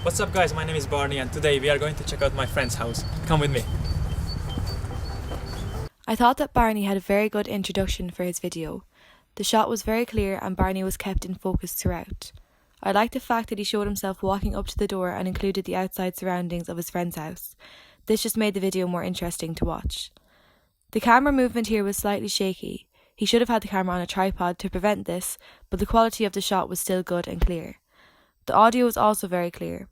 What's up guys, my name is Barney and today we are going to check out my friend's house. Come with me. I thought that Barney had a very good introduction for his video. The shot was very clear and Barney was kept in focus throughout. I liked the fact that he showed himself walking up to the door and included the outside surroundings of his friend's house. This just made the video more interesting to watch. The camera movement here was slightly shaky. He should have had the camera on a tripod to prevent this, but the quality of the shot was still good and clear. The audio was also very clear.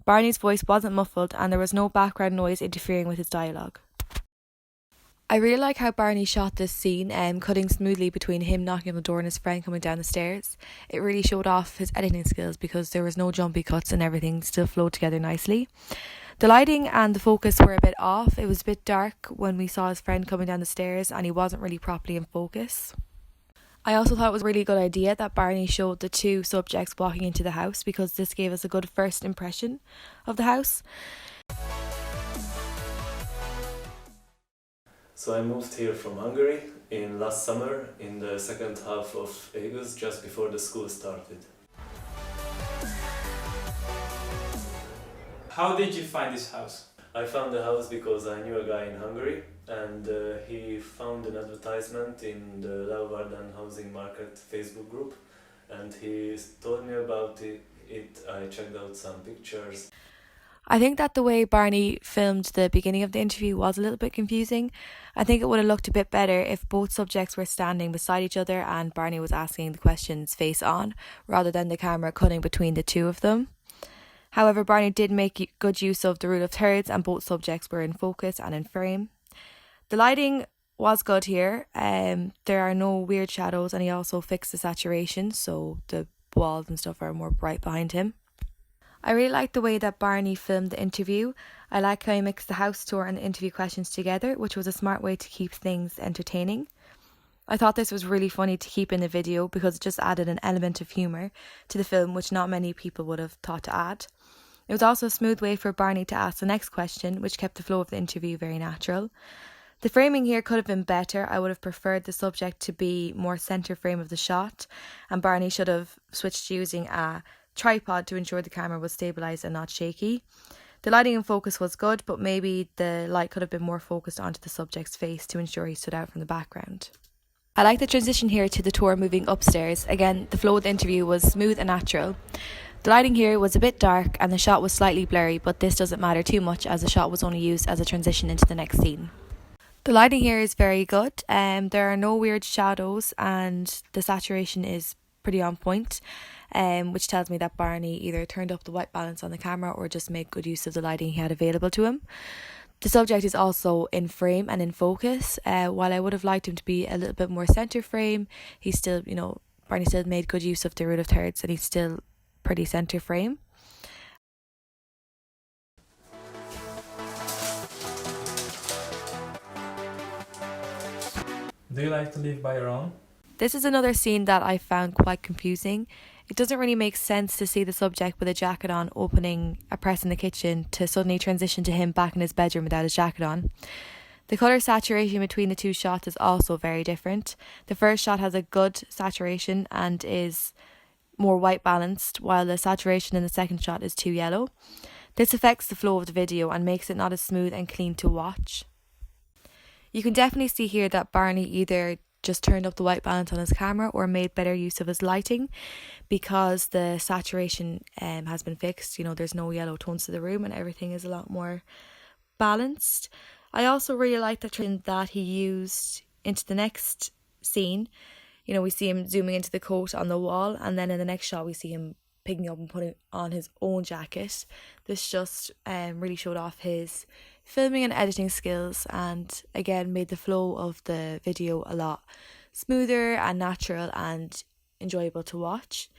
Barney's voice wasn't muffled and there was no background noise interfering with his dialogue. I really like how Barney shot this scene, cutting smoothly between him knocking on the door and his friend coming down the stairs. It really showed off his editing skills because there was no jumpy cuts and everything still flowed together nicely. The lighting and the focus were a bit off. It was a bit dark when we saw his friend coming down the stairs and he wasn't really properly in focus. I also thought it was a really good idea that Barney showed the two subjects walking into the house because this gave us a good first impression of the house. So I moved here from Hungary in last summer in the second half of August, just before the school started. How did you find this house? I found the house because I knew a guy in Hungary and he found an advertisement in the Leeuwarden housing market Facebook group and he told me about it. I checked out some pictures. I think that the way Barney filmed the beginning of the interview was a little bit confusing. I think it would have looked a bit better if both subjects were standing beside each other and Barney was asking the questions face on, rather than the camera cutting between the two of them. However, Barney did make good use of the rule of thirds and both subjects were in focus and in frame. The lighting was good here. There are no weird shadows and he also fixed the saturation so the walls and stuff are more bright behind him. I really like the way that Barney filmed the interview. I like how he mixed the house tour and the interview questions together, which was a smart way to keep things entertaining. I thought this was really funny to keep in the video because it just added an element of humour to the film which not many people would have thought to add. It was also a smooth way for Barney to ask the next question, which kept the flow of the interview very natural. The framing here could have been better. I would have preferred the subject to be more centre frame of the shot, and Barney should have switched to using a tripod to ensure the camera was stabilised and not shaky. The lighting and focus was good, but maybe the light could have been more focused onto the subject's face to ensure he stood out from the background. I like the transition here to the tour moving upstairs. Again, the flow of the interview was smooth and natural. The lighting here was a bit dark and the shot was slightly blurry, but this doesn't matter too much as the shot was only used as a transition into the next scene. The lighting here is very good. There are no weird shadows and the saturation is pretty on point, which tells me that Barney either turned up the white balance on the camera or just made good use of the lighting he had available to him. The subject is also in frame and in focus. While I would have liked him to be a little bit more centre frame, he's still, Barney still made good use of the rule of thirds and he's still pretty centre frame. Do you like to live by your own? This is another scene that I found quite confusing. It doesn't really make sense to see the subject with a jacket on opening a press in the kitchen to suddenly transition to him back in his bedroom without his jacket on. The colour saturation between the two shots is also very different. The first shot has a good saturation and is more white balanced, while the saturation in the second shot is too yellow. This affects the flow of the video and makes it not as smooth and clean to watch. You can definitely see here that Barney either just turned up the white balance on his camera or made better use of his lighting because the saturation has been fixed. There's no yellow tones to the room and everything is a lot more balanced. I also really like the trend that he used into the next scene. We see him zooming into the coat on the wall and then in the next shot we see him picking up and putting on his own jacket. This just really showed off his filming and editing skills and again made the flow of the video a lot smoother and natural and enjoyable to watch.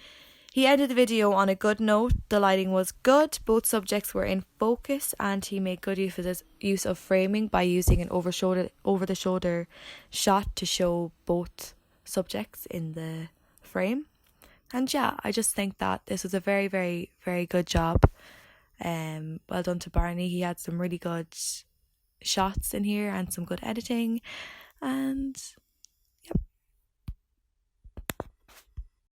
He ended the video on a good note. The lighting was good, both subjects were in focus and he made good use of framing by using an over the shoulder shot to show both subjects in the frame. And yeah, I just think that this was a very, very, very good job. Well done to Barney. He had some really good shots in here and some good editing. And